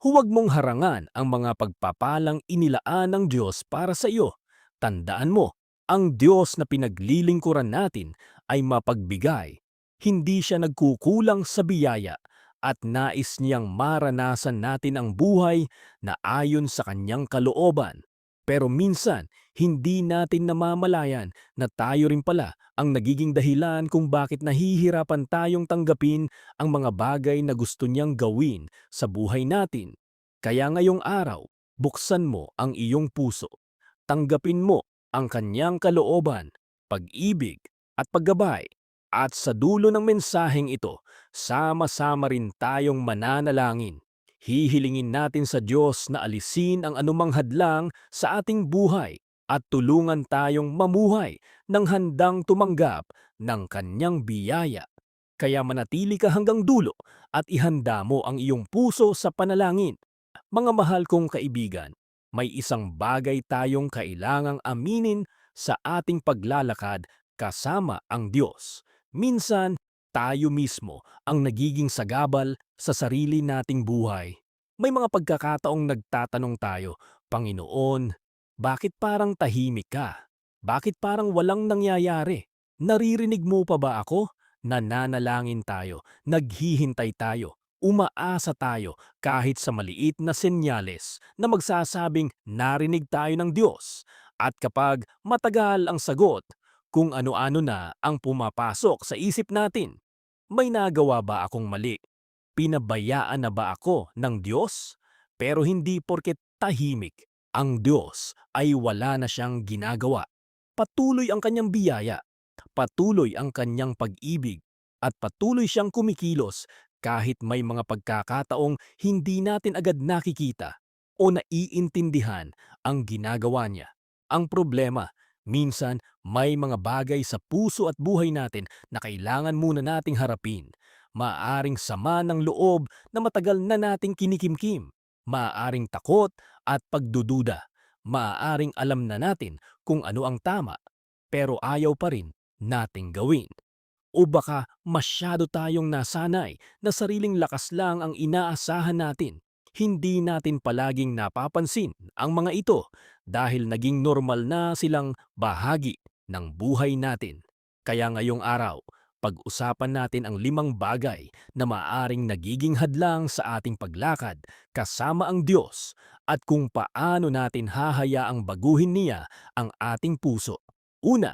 Huwag mong harangan ang mga pagpapalang inilaan ng Diyos para sa iyo. Tandaan mo, ang Diyos na pinaglilingkuran natin ay mapagbigay. Hindi siya nagkukulang sa biyaya at nais niyang maranasan natin ang buhay na ayon sa kanyang kalooban. Pero minsan, hindi natin namamalayan na tayo rin pala ang nagiging dahilan kung bakit nahihirapan tayong tanggapin ang mga bagay na gusto niyang gawin sa buhay natin. Kaya ngayong araw, buksan mo ang iyong puso. Tanggapin mo ang kanyang kalooban, pag-ibig at paggabay. At sa dulo ng mensaheng ito, sama-sama rin tayong mananalangin. Hihilingin natin sa Diyos na alisin ang anumang hadlang sa ating buhay at tulungan tayong mamuhay ng handang tumanggap ng kanyang biyaya. Kaya manatili ka hanggang dulo at ihanda mo ang iyong puso sa panalangin. Mga mahal kong kaibigan, may isang bagay tayong kailangang aminin sa ating paglalakad kasama ang Diyos. Minsan, tayo mismo ang nagiging sagabal sa sarili nating buhay. May mga pagkakataong nagtatanong tayo, Panginoon, bakit parang tahimik ka? Bakit parang walang nangyayari? Naririnig mo pa ba ako? Nananalangin tayo, naghihintay tayo, umaasa tayo kahit sa maliit na senyales na magsasabing narinig tayo ng Diyos. At kapag matagal ang sagot, kung ano-ano na ang pumapasok sa isip natin, may nagawa ba akong mali? Pinabayaan na ba ako ng Diyos? Pero hindi porket tahimik, ang Diyos ay wala na siyang ginagawa. Patuloy ang kanyang biyaya, patuloy ang kanyang pag-ibig, at patuloy siyang kumikilos kahit may mga pagkakataong hindi natin agad nakikita o naiintindihan ang ginagawa niya. Ang problema, minsan may mga bagay sa puso at buhay natin na kailangan muna nating harapin. Maaaring sama ng loob na matagal na nating kinikimkim. Maaaring takot at pagdududa. Maaaring alam na natin kung ano ang tama, pero ayaw pa rin nating gawin. O baka masyado tayong nasanay na sariling lakas lang ang inaasahan natin. Hindi natin palaging napapansin ang mga ito dahil naging normal na silang bahagi ng buhay natin. Kaya ngayong araw, pag-usapan natin ang 5 bagay na maaring nagiging hadlang sa ating paglakad kasama ang Diyos at kung paano natin hahayaang baguhin niya ang ating puso. Una,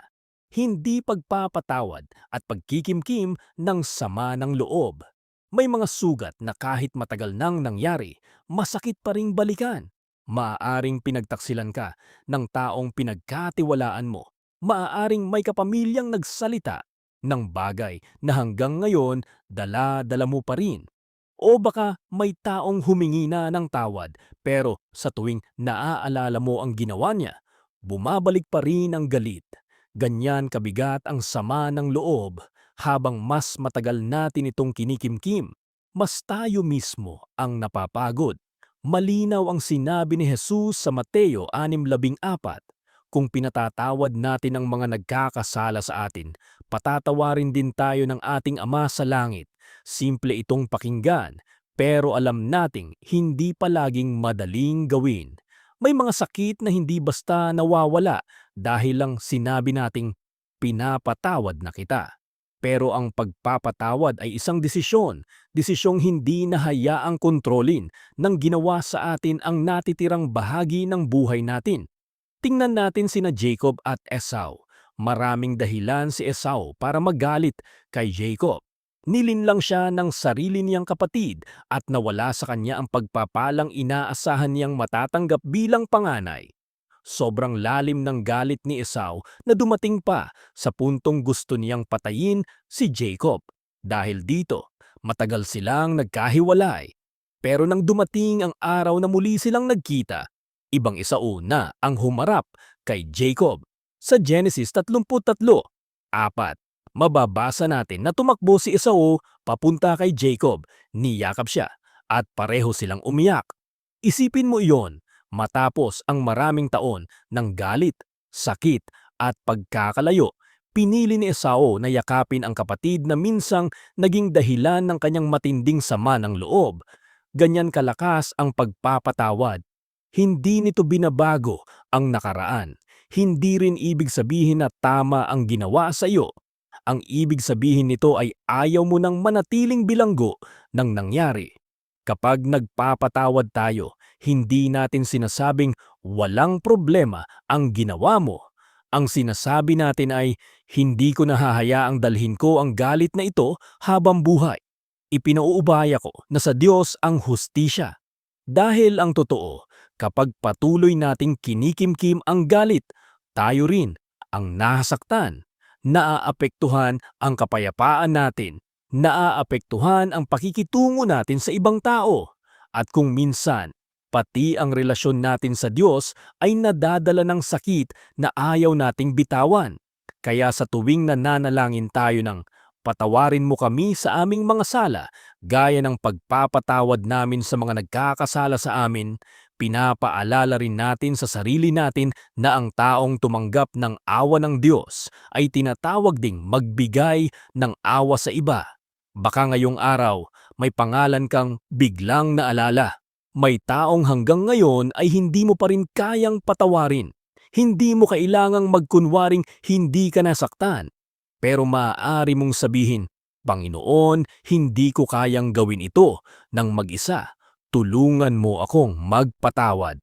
hindi pagpapatawad at pagkikimkim ng sama ng loob. May mga sugat na kahit matagal nang nangyari, masakit pa ring balikan. Maaaring pinagtaksilan ka ng taong pinagkatiwalaan mo. Maaaring may kapamilyang nagsalita ng bagay na hanggang ngayon dala-dala mo pa rin. O baka may taong humingi na ng tawad pero sa tuwing naaalala mo ang ginawa niya, bumabalik pa rin ang galit. Ganyan kabigat ang sama ng loob habang mas matagal natin itong kinikimkim, mas tayo mismo ang napapagod. Malinaw ang sinabi ni Jesus sa Mateo 6:14, kung pinatatawad natin ang mga nagkakasala sa atin, patatawarin din tayo ng ating Ama sa langit. Simple itong pakinggan, pero alam nating hindi palaging madaling gawin. May mga sakit na hindi basta nawawala dahil lang sinabi nating pinapatawad na kita. Pero ang pagpapatawad ay isang desisyon, desisyong hindi nahayaang kontrolin ng ginawa sa atin ang natitirang bahagi ng buhay natin. Tingnan natin sina Jacob at Esau. Maraming dahilan si Esau para magalit kay Jacob. Nilinlang siya ng sarili niyang kapatid at nawala sa kanya ang pagpapalang inaasahan niyang matatanggap bilang panganay. Sobrang lalim ng galit ni Esau na dumating pa sa puntong gusto niyang patayin si Jacob. Dahil dito, matagal silang nagkahiwalay. Pero nang dumating ang araw na muli silang nagkita, ibang Esau na ang humarap kay Jacob. Sa Genesis 33:4, mababasa natin na tumakbo si Esau papunta kay Jacob, niyakap siya at pareho silang umiyak. Isipin mo iyon, matapos ang maraming taon ng galit, sakit at pagkakalayo, pinili ni Esau na yakapin ang kapatid na minsang naging dahilan ng kanyang matinding sama ng loob. ganyan kalakas ang pagpapatawad. Hindi nito binabago ang nakaraan. Hindi rin ibig sabihin na tama ang ginawa sa iyo. Ang ibig sabihin nito ay ayaw mo nang manatiling bilanggo ng nangyari. Kapag nagpapatawad tayo, hindi natin sinasabing walang problema ang ginawa mo. Ang sinasabi natin ay, hindi ko nahahayaang dalhin ko ang galit na ito habang buhay. Ipinauubaya ko na sa Diyos ang hustisya. Dahil ang totoo, kapag patuloy nating kinikimkim ang galit, tayo rin ang nasaktan. Naaapektuhan ang kapayapaan natin, naaapektuhan ang pakikitungo natin sa ibang tao. At kung minsan, pati ang relasyon natin sa Diyos ay nadadala ng sakit na ayaw nating bitawan. Kaya sa tuwing nananalangin tayo ng patawarin mo kami sa aming mga sala, gaya ng pagpapatawad namin sa mga nagkakasala sa amin, pinapaalala rin natin sa sarili natin na ang taong tumanggap ng awa ng Diyos ay tinatawag ding magbigay ng awa sa iba. Baka ngayong araw, may pangalan kang biglang naalala. May taong hanggang ngayon ay hindi mo pa rin kayang patawarin. Hindi mo kailangang magkunwaring hindi ka nasaktan. Pero maaari mong sabihin, Panginoon, hindi ko kayang gawin ito ng mag-isa. Tulungan mo akong magpatawad.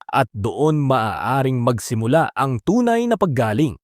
At doon maaaring magsimula ang tunay na paggaling.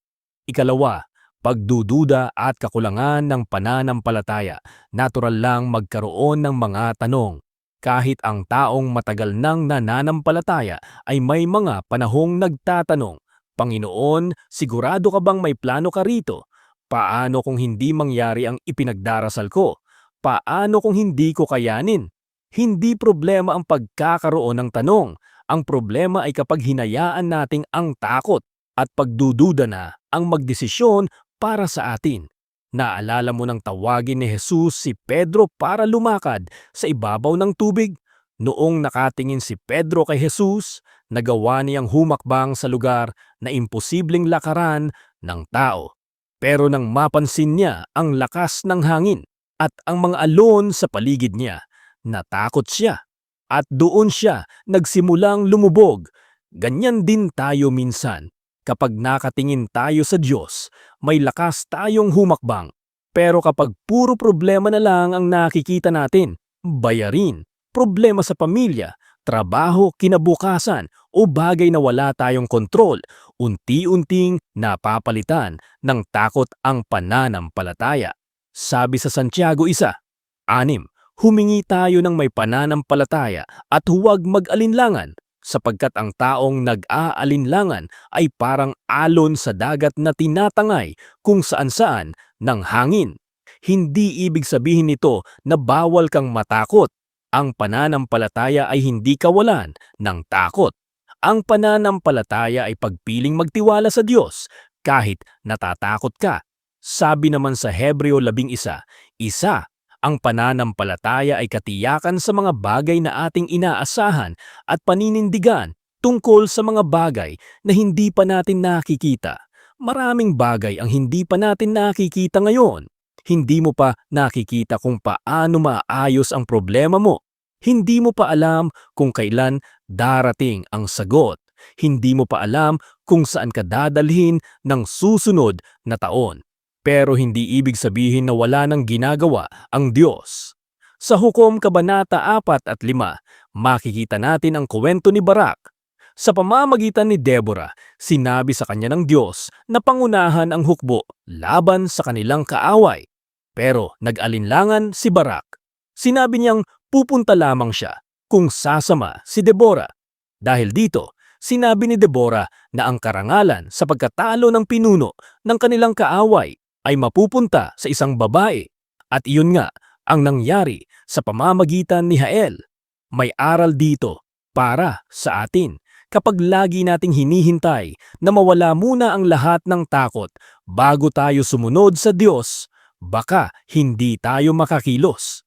Ikalawa, pagdududa at kakulangan ng pananampalataya. Natural lang magkaroon ng mga tanong. Kahit ang taong matagal nang nananampalataya ay may mga panahong nagtatanong, Panginoon, sigurado ka bang may plano ka rito? Paano kung hindi mangyari ang ipinagdarasal ko? Paano kung hindi ko kayanin? Hindi problema ang pagkakaroon ng tanong. Ang problema ay kapag hinayaan nating ang takot at pagdududa na ang magdesisyon para sa atin. Naalala mo nang tawagin ni Jesus si Pedro para lumakad sa ibabaw ng tubig? Noong nakatingin si Pedro kay Jesus, nagawa niyang humakbang sa lugar na imposibleng lakaran ng tao. Pero nang mapansin niya ang lakas ng hangin at ang mga alon sa paligid niya, natakot siya. At doon siya nagsimulang lumubog. Ganyan din tayo minsan. Kapag nakatingin tayo sa Diyos, may lakas tayong humakbang. Pero kapag puro problema na lang ang nakikita natin, bayarin, problema sa pamilya, trabaho, kinabukasan o bagay na wala tayong kontrol, unti-unting napapalitan ng takot ang pananampalataya. Sabi sa Santiago 1:6, humingi tayo ng may pananampalataya at huwag mag-alinlangan, sapagkat ang taong nag-aalinlangan ay parang alon sa dagat na tinatangay kung saan-saan ng hangin. Hindi ibig sabihin nito na bawal kang matakot. Ang pananampalataya ay hindi kawalan ng takot. Ang pananampalataya ay pagpiling magtiwala sa Diyos kahit natatakot ka. Sabi naman sa Hebreo 11:1, ang pananampalataya ay katiyakan sa mga bagay na ating inaasahan at paninindigan tungkol sa mga bagay na hindi pa natin nakikita. Maraming bagay ang hindi pa natin nakikita ngayon. Hindi mo pa nakikita kung paano maayos ang problema mo. Hindi mo pa alam kung kailan darating ang sagot. Hindi mo pa alam kung saan ka dadalhin ng susunod na taon. Pero hindi ibig sabihin na wala nang ginagawa ang Diyos. Sa Hukom Kabanata 4 at 5, makikita natin ang kwento ni Barak. Sa pamamagitan ni Deborah, sinabi sa kanya ng Diyos na pangunahan ang hukbo laban sa kanilang kaaway. Pero nag-alinlangan si Barak. Sinabi niyang pupunta lamang siya kung sasama si Deborah. Dahil dito, sinabi ni Deborah na ang karangalan sa pagkatalo ng pinuno ng kanilang kaaway ay mapupunta sa isang babae. At iyon nga ang nangyari sa pamamagitan ni Jael. May aral dito para sa atin. Kapag lagi nating hinihintay na mawala muna ang lahat ng takot bago tayo sumunod sa Diyos, baka hindi tayo makakilos.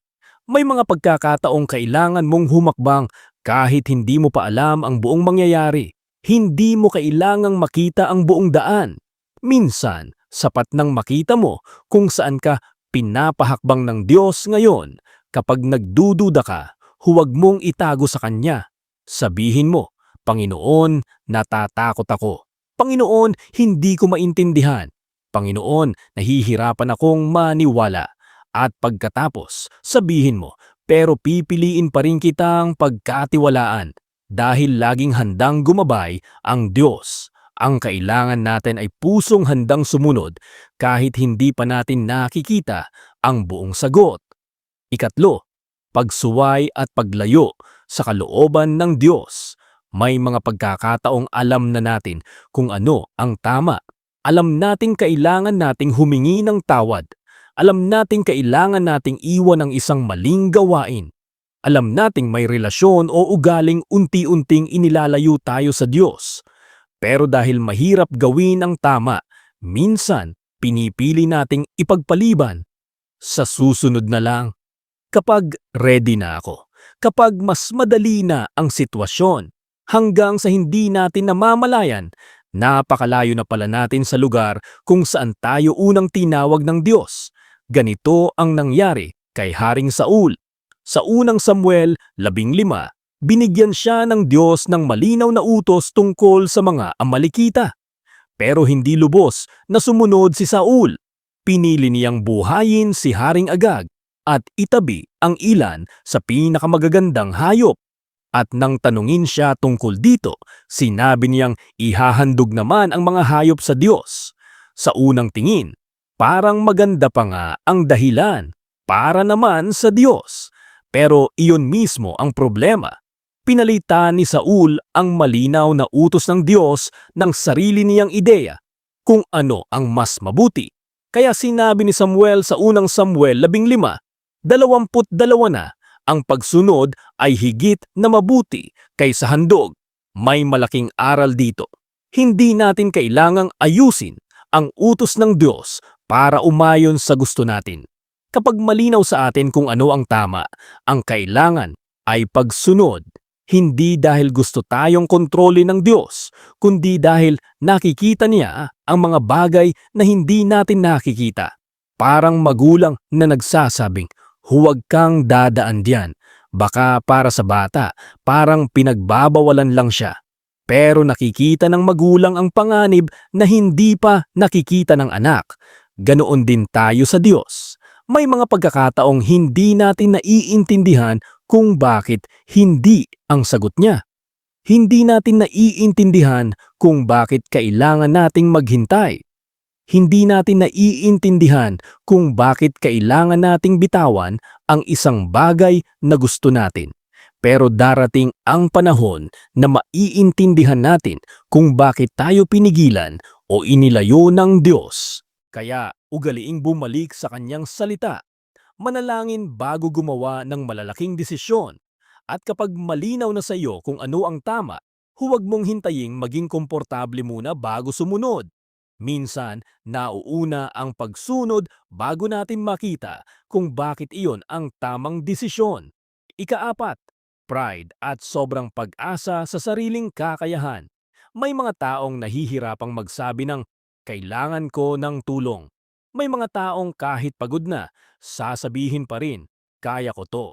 May mga pagkakataong kailangan mong humakbang kahit hindi mo pa alam ang buong mangyayari. Hindi mo kailangang makita ang buong daan. Minsan, sapat nang makita mo kung saan ka pinapahakbang ng Diyos ngayon. Kapag nagdududa ka, huwag mong itago sa Kanya. Sabihin mo, Panginoon, natatakot ako. Panginoon, hindi ko maintindihan. Panginoon, nahihirapan akong maniwala. At pagkatapos, sabihin mo, pero pipiliin pa rin kitang pagkatiwalaan dahil laging handang gumabay ang Diyos. Ang kailangan natin ay pusong handang sumunod kahit hindi pa natin nakikita ang buong sagot. Ikatlo, pagsuway at paglayo sa kalooban ng Diyos. May mga pagkakataong alam na natin kung ano ang tama. Alam nating kailangan nating humingi ng tawad. Alam nating kailangan nating iwan ang isang maling gawain. Alam nating may relasyon o ugaling unti-unting inilalayo tayo sa Diyos. Pero dahil mahirap gawin ang tama, minsan pinipili nating ipagpaliban. Sa susunod na lang, kapag ready na ako, kapag mas madali na ang sitwasyon, hanggang sa hindi natin namamalayan, napakalayo na pala natin sa lugar kung saan tayo unang tinawag ng Diyos. Ganito ang nangyari kay Haring Saul. Sa unang Samuel 15, binigyan siya ng Diyos ng malinaw na utos tungkol sa mga Amalekita. Pero hindi lubos na sumunod si Saul. Pinili niyang buhayin si Haring Agag at itabi ang ilan sa pinakamagagandang hayop. At nang tanungin siya tungkol dito, sinabi niyang ihahandog naman ang mga hayop sa Diyos. Sa unang tingin, parang maganda pa nga ang dahilan para naman sa Diyos. Pero iyon mismo ang problema. Pinalitan ni Saul ang malinaw na utos ng Diyos ng sarili niyang ideya kung ano ang mas mabuti. Kaya sinabi ni Samuel sa unang Samuel 15, 22 na, ang pagsunod ay higit na mabuti kaysa handog. May malaking aral dito. Hindi natin kailangang ayusin ang utos ng Diyos para umayon sa gusto natin. Kapag malinaw sa atin kung ano ang tama, ang kailangan ay pagsunod. Hindi dahil gusto tayong kontrolin ng Diyos, kundi dahil nakikita niya ang mga bagay na hindi natin nakikita. Parang magulang na nagsasabing, huwag kang dadaan diyan. Baka para sa bata, parang pinagbabawalan lang siya. Pero nakikita ng magulang ang panganib na hindi pa nakikita ng anak. Ganoon din tayo sa Diyos. May mga pagkakataong hindi natin naiintindihan kung bakit hindi ang sagot niya. Hindi natin naiintindihan kung bakit kailangan nating maghintay. Hindi natin naiintindihan kung bakit kailangan nating bitawan ang isang bagay na gusto natin. Pero darating ang panahon na maiintindihan natin kung bakit tayo pinigilan o inilayo ng Diyos. Kaya ugaliing bumalik sa kanyang salita. Manalangin bago gumawa ng malalaking desisyon. At kapag malinaw na sa iyo kung ano ang tama, huwag mong hintaying maging komportable muna bago sumunod. Minsan, nauuna ang pagsunod bago natin makita kung bakit iyon ang tamang desisyon. Ikaapat, pride at sobrang pag-asa sa sariling kakayahan. May mga taong nahihirapang magsabi ng, kailangan ko ng tulong. May mga taong kahit pagod na, sasabihin pa rin, kaya ko to.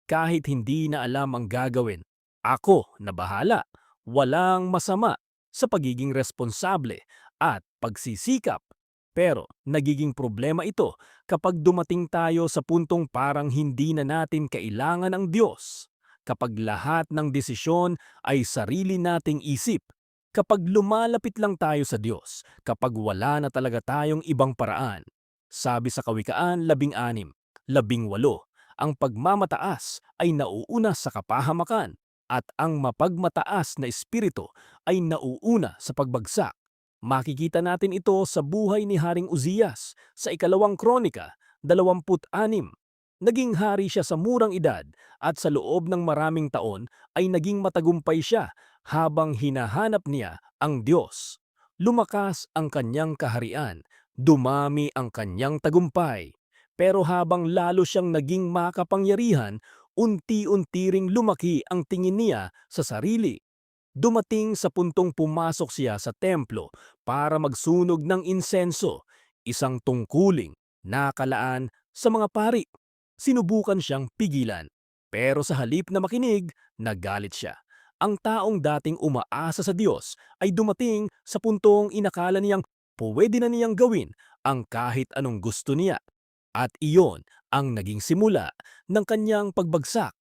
Kahit hindi na alam ang gagawin, ako na bahala. Walang masama sa pagiging responsable at pagsisikap. Pero nagiging problema ito kapag dumating tayo sa puntong parang hindi na natin kailangan ang Diyos. Kapag lahat ng desisyon ay sarili nating isip. Kapag lumalapit lang tayo sa Diyos, kapag wala na talaga tayong ibang paraan. Sabi sa Kawikaan 16, 18, ang pagmamataas ay nauuna sa kapahamakan at ang mapagmataas na espiritu ay nauuna sa pagbagsak. Makikita natin ito sa buhay ni Haring Uzzias sa ikalawang Kronika 26. Naging hari siya sa murang edad at sa loob ng maraming taon ay naging matagumpay siya habang hinahanap niya ang Diyos. Lumakas ang kanyang kaharian, dumami ang kanyang tagumpay. Pero habang lalo siyang naging makapangyarihan, unti-unti ring lumaki ang tingin niya sa sarili. Dumating sa puntong pumasok siya sa templo para magsunog ng insenso, isang tungkuling nakalaan sa mga pari. Sinubukan siyang pigilan. Pero sa halip na makinig, nagalit siya. Ang taong dating umaasa sa Diyos ay dumating sa puntong inakala niyang pwede na niyang gawin ang kahit anong gusto niya. At iyon ang naging simula ng kanyang pagbagsak.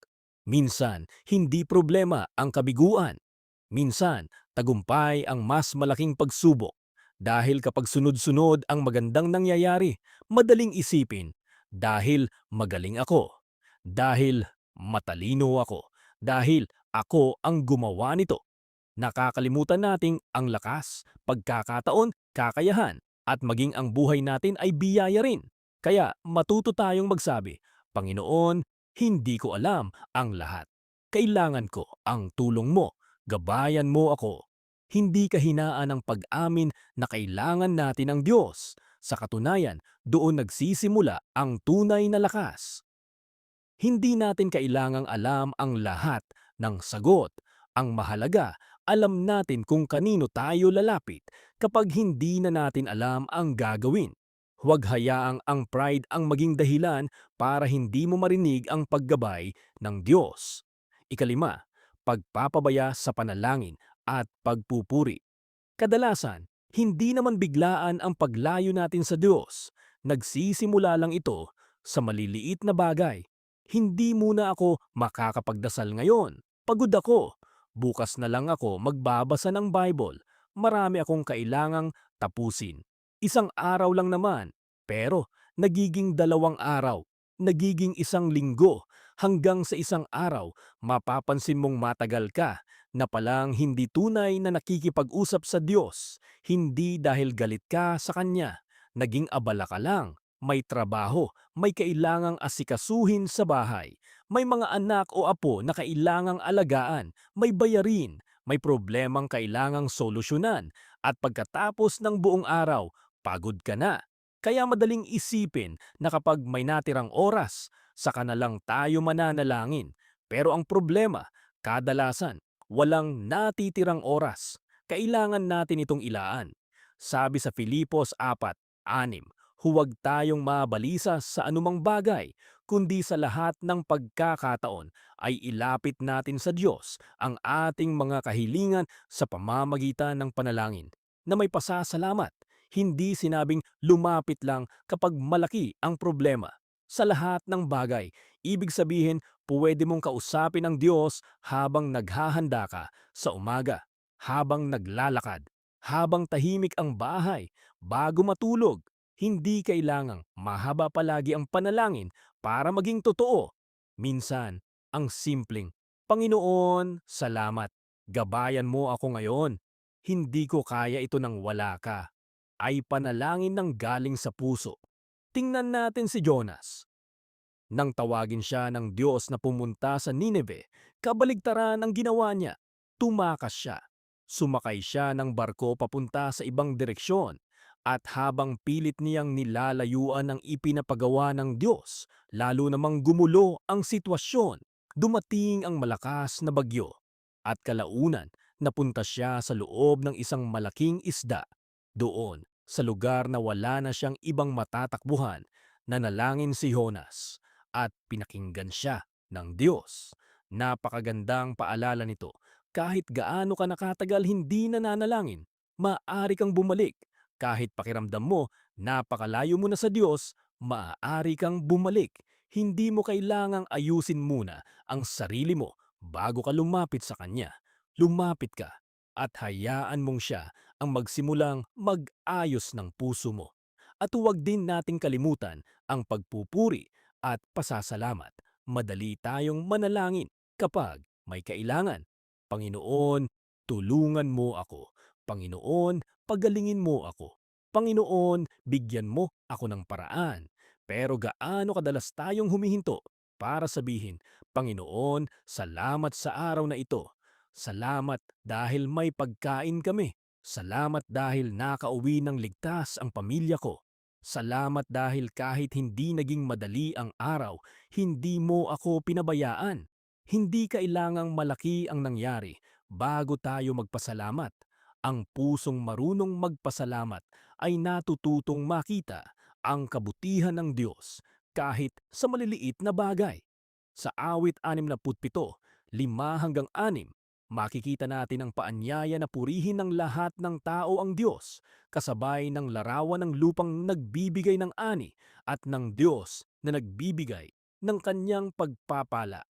Minsan, hindi problema ang kabiguan. Minsan, tagumpay ang mas malaking pagsubok. Dahil kapag sunod-sunod ang magandang nangyayari, madaling isipin, dahil magaling ako, dahil matalino ako, dahil ako ang gumawa nito. Nakakalimutan nating ang lakas, pagkakataon, kakayahan, at maging ang buhay natin ay biyaya rin. Kaya matuto tayong magsabi, Panginoon, hindi ko alam ang lahat. Kailangan ko ang tulong mo, gabayan mo ako. Hindi kahinaan ang pag-amin na kailangan natin ang Diyos. Sa katunayan, doon nagsisimula ang tunay na lakas. Hindi natin kailangang alam ang lahat ng sagot. Ang mahalaga, alam natin kung kanino tayo lalapit kapag hindi na natin alam ang gagawin. Huwag hayaang ang pride ang maging dahilan para hindi mo marinig ang paggabay ng Diyos. Ikalima, pagpapabaya sa panalangin at pagpupuri. Kadalasan, hindi naman biglaan ang paglayo natin sa Diyos. Nagsisimula lang ito sa maliliit na bagay. Hindi muna ako makakapagdasal ngayon. Pagod ako. Bukas na lang ako magbabasa ng Bible. Marami akong kailangang tapusin. Isang araw lang naman, pero nagiging 2 araw, nagiging 1 linggo, hanggang sa isang araw mapapansin mong matagal ka na palang hindi tunay na nakikipag-usap sa Diyos, hindi dahil galit ka sa Kanya, naging abala ka lang, may trabaho, may kailangang asikasuhin sa bahay, may mga anak o apo na kailangang alagaan, may bayarin, may problemang kailangang solusyonan, at pagkatapos ng buong araw, pagod ka na. Kaya madaling isipin na kapag may natirang oras, saka na lang tayo mananalangin. Pero ang problema, kadalasan, walang natitirang oras. Kailangan natin itong ilaan. Sabi sa Filipos 4:6, huwag tayong mabalisa sa anumang bagay, kundi sa lahat ng pagkakataon ay ilapit natin sa Diyos ang ating mga kahilingan sa pamamagitan ng panalangin na may pasasalamat. Hindi sinabing lumapit lang kapag malaki ang problema. Sa lahat ng bagay, ibig sabihin pwede mong kausapin ang Diyos habang naghahanda ka sa umaga, habang naglalakad, habang tahimik ang bahay, bago matulog. Hindi kailangang mahaba palagi ang panalangin para maging totoo. Minsan, ang simpleng, Panginoon, salamat. Gabayan mo ako ngayon. Hindi ko kaya ito nang wala ka, ay panalangin ng galing sa puso. Tingnan natin si Jonas. Nang tawagin siya ng Diyos na pumunta sa Nineveh, kabaligtaran ang ginawa niya. Tumakas siya. Sumakay siya ng barko papunta sa ibang direksyon. At habang pilit niyang nilalayuan ang ipinapagawa ng Diyos, lalo namang gumulo ang sitwasyon, dumating ang malakas na bagyo. At kalaunan, napunta siya sa loob ng isang malaking isda. Doon, sa lugar na wala na siyang ibang matatakbuhan, nanalangin si Jonas at pinakinggan siya ng Diyos. Napakagandang paalala nito. Kahit gaano ka nakatagal hindi nananalangin, maaari kang bumalik. Kahit pakiramdam mo, napakalayo mo na sa Diyos, maaari kang bumalik. Hindi mo kailangang ayusin muna ang sarili mo bago ka lumapit sa Kanya. Lumapit ka at hayaan mong siya ang magsimulang mag-ayos ng puso mo. At huwag din nating kalimutan ang pagpupuri at pasasalamat. Madali tayong manalangin kapag may kailangan. Panginoon, tulungan mo ako. Panginoon, pagalingin mo ako. Panginoon, bigyan mo ako ng paraan. Pero gaano kadalas tayong humihinto para sabihin, Panginoon, salamat sa araw na ito. Salamat dahil may pagkain kami. Salamat dahil nakauwi ng ligtas ang pamilya ko. Salamat dahil kahit hindi naging madali ang araw, hindi mo ako pinabayaan. Hindi kailangang malaki ang nangyari bago tayo magpasalamat. Ang pusong marunong magpasalamat ay natututong makita ang kabutihan ng Diyos kahit sa maliliit na bagay. Sa awit 67:5-6, makikita natin ang paanyaya na purihin ng lahat ng tao ang Diyos, kasabay ng larawan ng lupang nagbibigay ng ani at ng Diyos na nagbibigay ng kanyang pagpapala.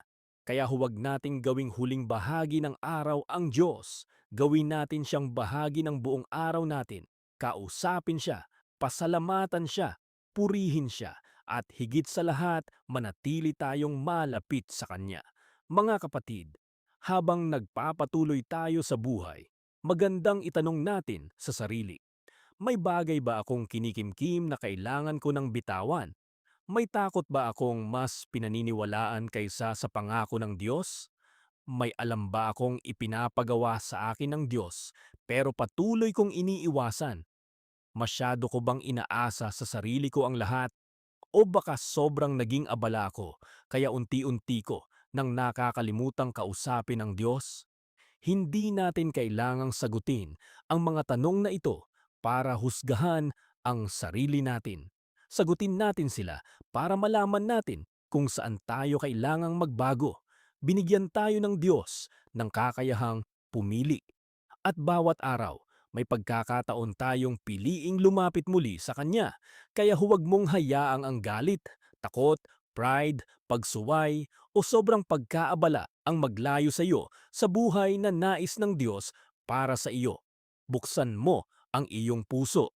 Kaya huwag nating gawing huling bahagi ng araw ang Diyos. Gawin natin siyang bahagi ng buong araw natin. Kausapin siya, pasalamatan siya, purihin siya, at higit sa lahat, manatili tayong malapit sa Kanya. Mga kapatid, habang nagpapatuloy tayo sa buhay, magandang itanong natin sa sarili, may bagay ba akong kinikimkim na kailangan ko ng bitawan? May takot ba akong mas pinaniniwalaan kaysa sa pangako ng Diyos? May alam ba akong ipinapagawa sa akin ng Diyos pero patuloy kong iniiwasan? Masyado ko bang inaasa sa sarili ko ang lahat? O baka sobrang naging abala ko kaya unti-unti ko nang nakakalimutang kausapin ng Diyos? Hindi natin kailangang sagutin ang mga tanong na ito para husgahan ang sarili natin. Sagutin natin sila para malaman natin kung saan tayo kailangang magbago. Binigyan tayo ng Diyos ng kakayahang pumili. At bawat araw, may pagkakataon tayong piliing lumapit muli sa Kanya. Kaya huwag mong hayaang ang galit, takot, pride, pagsuway o sobrang pagkaabala ang maglayo sa iyo sa buhay na nais ng Diyos para sa iyo. Buksan mo ang iyong puso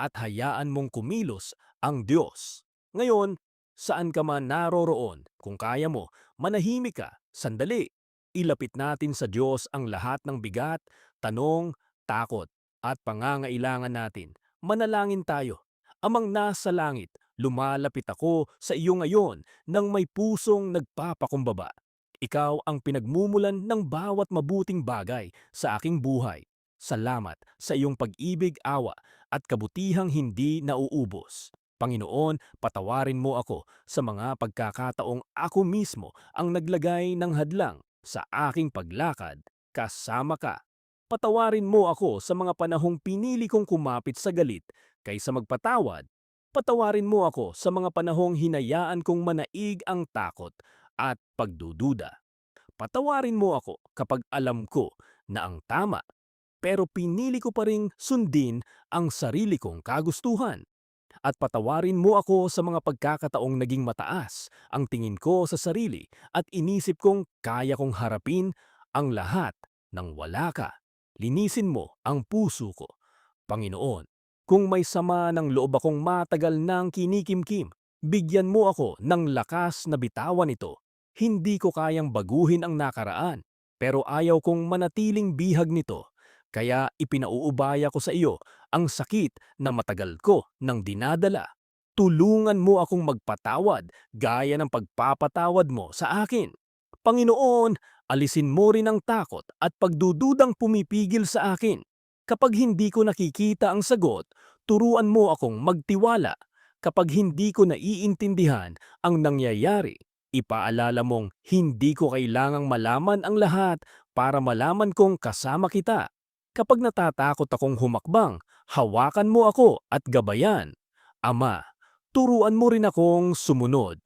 at hayaan mong kumilos ang Diyos. Ngayon, saan ka man naroroon, kung kaya mo, manahimik ka, sandali. Ilapit natin sa Diyos ang lahat ng bigat, tanong, takot, at pangangailangan natin. Manalangin tayo. Amang nasa langit, lumalapit ako sa iyo ngayon nang may pusong nagpapakumbaba. Ikaw ang pinagmumulan ng bawat mabuting bagay sa aking buhay. Salamat sa iyong pag-ibig, awa, at kabutihang hindi nauubos. Panginoon, patawarin mo ako sa mga pagkakataong ako mismo ang naglagay ng hadlang sa aking paglakad kasama ka. Patawarin mo ako sa mga panahong pinili kong kumapit sa galit kaysa magpatawad. Patawarin mo ako sa mga panahong hinayaan kong manaig ang takot at pagdududa. Patawarin mo ako kapag alam ko na ang tama, pero pinili ko pa ring sundin ang sarili kong kagustuhan. At patawarin mo ako sa mga pagkakataong naging mataas ang tingin ko sa sarili at inisip kong kaya kong harapin ang lahat nang wala ka. Linisin mo ang puso ko, Panginoon. Kung may sama ng loob akong matagal nang kinikimkim, bigyan mo ako ng lakas na bitawan ito. Hindi ko kayang baguhin ang nakaraan, pero ayaw kong manatiling bihag nito. Kaya ipinauubaya ko sa iyo ang sakit na matagal ko nang dinadala. Tulungan mo akong magpatawad gaya ng pagpapatawad mo sa akin. Panginoon, alisin mo rin ang takot at pagdududang pumipigil sa akin. Kapag hindi ko nakikita ang sagot, turuan mo akong magtiwala. Kapag hindi ko naiintindihan ang nangyayari, ipaalala mong hindi ko kailangang malaman ang lahat para malaman kong kasama kita. Kapag natatakot akong humakbang, hawakan mo ako at gabayan. Ama, turuan mo rin akong sumunod.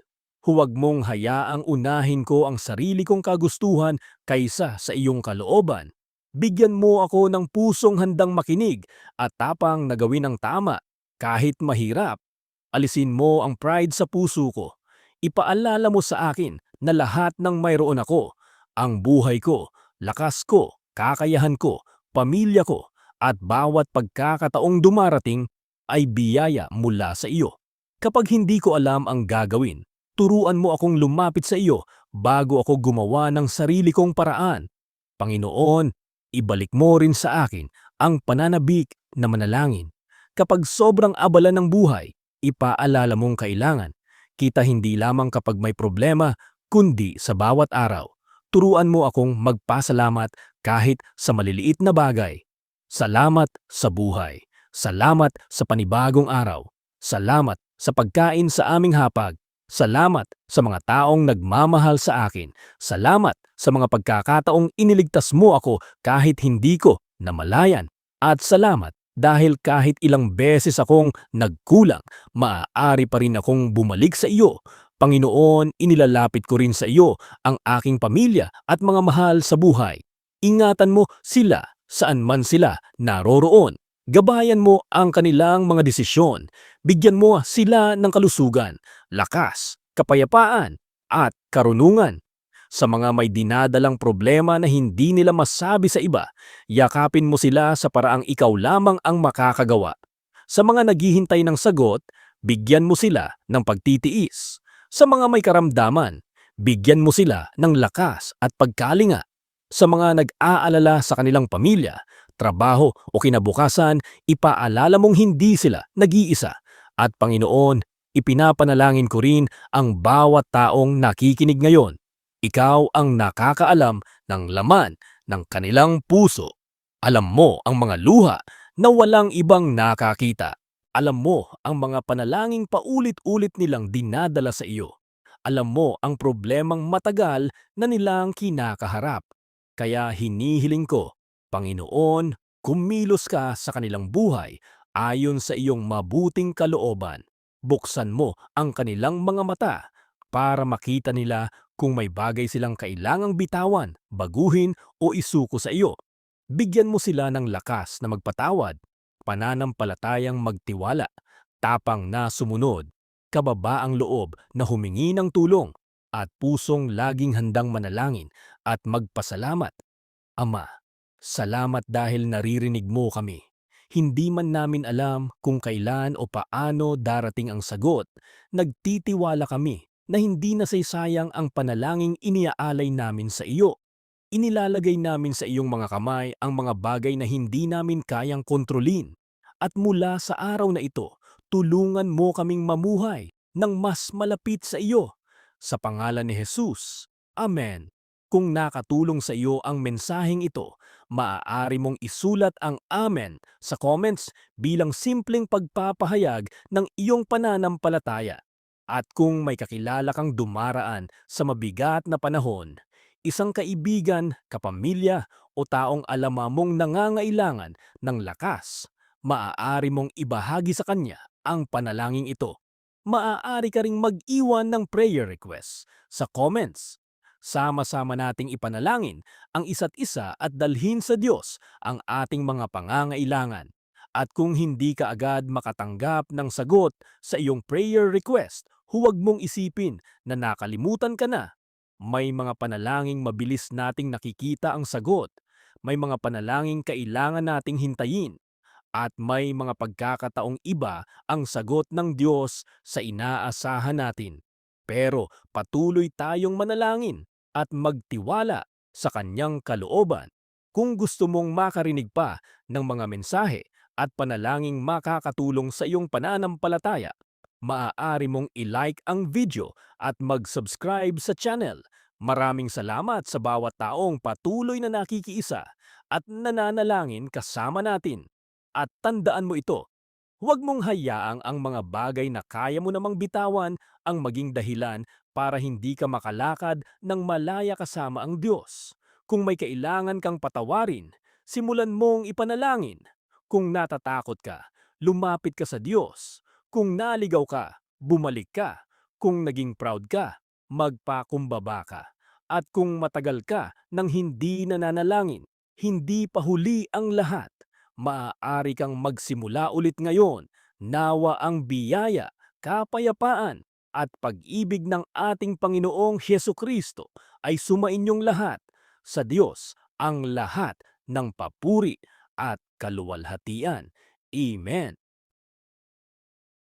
Huwag mong hayaang unahin ko ang sarili kong kagustuhan kaysa sa iyong kalooban. Bigyan mo ako ng pusong handang makinig at tapang na gawin ang tama kahit mahirap. Alisin mo ang pride sa puso ko. Ipaalala mo sa akin na lahat ng mayroon ako, ang buhay ko, lakas ko, kakayahan ko, pamilya ko, at bawat pagkakataong dumarating ay biyaya mula sa iyo. Kapag hindi ko alam ang gagawin, turuan mo akong lumapit sa iyo bago ako gumawa ng sarili kong paraan. Panginoon, ibalik mo rin sa akin ang pananabik na manalangin. Kapag sobrang abala ng buhay, ipaalala mong kailangan. Kita hindi lamang kapag may problema, kundi sa bawat araw. Turuan mo akong magpasalamat kahit sa maliliit na bagay. Salamat sa buhay. Salamat sa panibagong araw. Salamat sa pagkain sa aming hapag. Salamat sa mga taong nagmamahal sa akin. Salamat sa mga pagkakataong iniligtas mo ako kahit hindi ko namalayan. At salamat dahil kahit ilang beses akong nagkulang, maaari pa rin akong bumalik sa iyo. Panginoon, inilalapit ko rin sa iyo ang aking pamilya at mga mahal sa buhay. Ingatan mo sila saan man sila naroroon. Gabayan mo ang kanilang mga desisyon. Bigyan mo sila ng kalusugan, lakas, kapayapaan, at karunungan. Sa mga may dinadalang problema na hindi nila masabi sa iba, yakapin mo sila sa paraang ikaw lamang ang makakagawa. Sa mga naghihintay ng sagot, bigyan mo sila ng pagtitiis. Sa mga may karamdaman, bigyan mo sila ng lakas at pagkalinga. Sa mga nag-aalala sa kanilang pamilya, trabaho o kinabukasan, ipaalala mong hindi sila nag-iisa. At Panginoon, ipinapanalangin ko rin ang bawat taong nakikinig ngayon. Ikaw ang nakakaalam ng laman ng kanilang puso. Alam mo ang mga luha na walang ibang nakakita. Alam mo ang mga panalangin paulit-ulit nilang dinadala sa iyo. Alam mo ang problemang matagal na nilang kinakaharap. Kaya hinihiling ko, Panginoon, kumilos ka sa kanilang buhay ayon sa iyong mabuting kalooban. Buksan mo ang kanilang mga mata para makita nila kung may bagay silang kailangang bitawan, baguhin o isuko sa iyo. Bigyan mo sila ng lakas na magpatawad, pananampalatayang magtiwala, tapang na sumunod, kababaang loob na humingi ng tulong, at pusong laging handang manalangin at magpasalamat. Ama, salamat dahil naririnig mo kami. Hindi man namin alam kung kailan o paano darating ang sagot, nagtitiwala kami na hindi nasaysayang ang panalangin iniaalay namin sa iyo. Inilalagay namin sa iyong mga kamay ang mga bagay na hindi namin kayang kontrolin. At mula sa araw na ito, tulungan mo kaming mamuhay ng mas malapit sa iyo. Sa pangalan ni Jesus. Amen. Kung nakatulong sa iyo ang mensaheng ito, maaari mong isulat ang Amen sa comments bilang simpleng pagpapahayag ng iyong pananampalataya. At kung may kakilala kang dumaraan sa mabigat na panahon, isang kaibigan, kapamilya o taong alam mong nangangailangan ng lakas, maaari mong ibahagi sa kanya ang panalangin ito. Maaari ka ring mag-iwan ng prayer request sa comments. Sama-sama nating ipanalangin ang isa't isa at dalhin sa Diyos ang ating mga pangangailangan. At kung hindi ka agad makatanggap ng sagot sa iyong prayer request, huwag mong isipin na nakalimutan ka na. May mga panalangin mabilis nating nakikita ang sagot. May mga panalangin kailangan nating hintayin. At may mga pagkakataong iba ang sagot ng Diyos sa inaasahan natin. Pero patuloy tayong manalangin at magtiwala sa Kanyang kalooban. Kung gusto mong makarinig pa ng mga mensahe at panalangin makakatulong sa iyong pananampalataya, maaari mong i-like ang video at mag-subscribe sa channel. Maraming salamat sa bawat taong patuloy na nakikiisa at nananalangin kasama natin. At tandaan mo ito, huwag mong hayaang ang mga bagay na kaya mo namang bitawan ang maging dahilan para hindi ka makalakad ng malaya kasama ang Diyos. Kung may kailangan kang patawarin, simulan mong ipanalangin. Kung natatakot ka, lumapit ka sa Diyos. Kung naligaw ka, bumalik ka. Kung naging proud ka, magpakumbaba ka. At kung matagal ka nang hindi nananalangin, hindi pa huli ang lahat. Maaari kang magsimula ulit ngayon. Nawa ang biyaya, kapayapaan, at pag-ibig ng ating Panginoong Hesukristo ay sumainyong lahat. Sa Diyos ang lahat ng papuri at kaluwalhatian. Amen.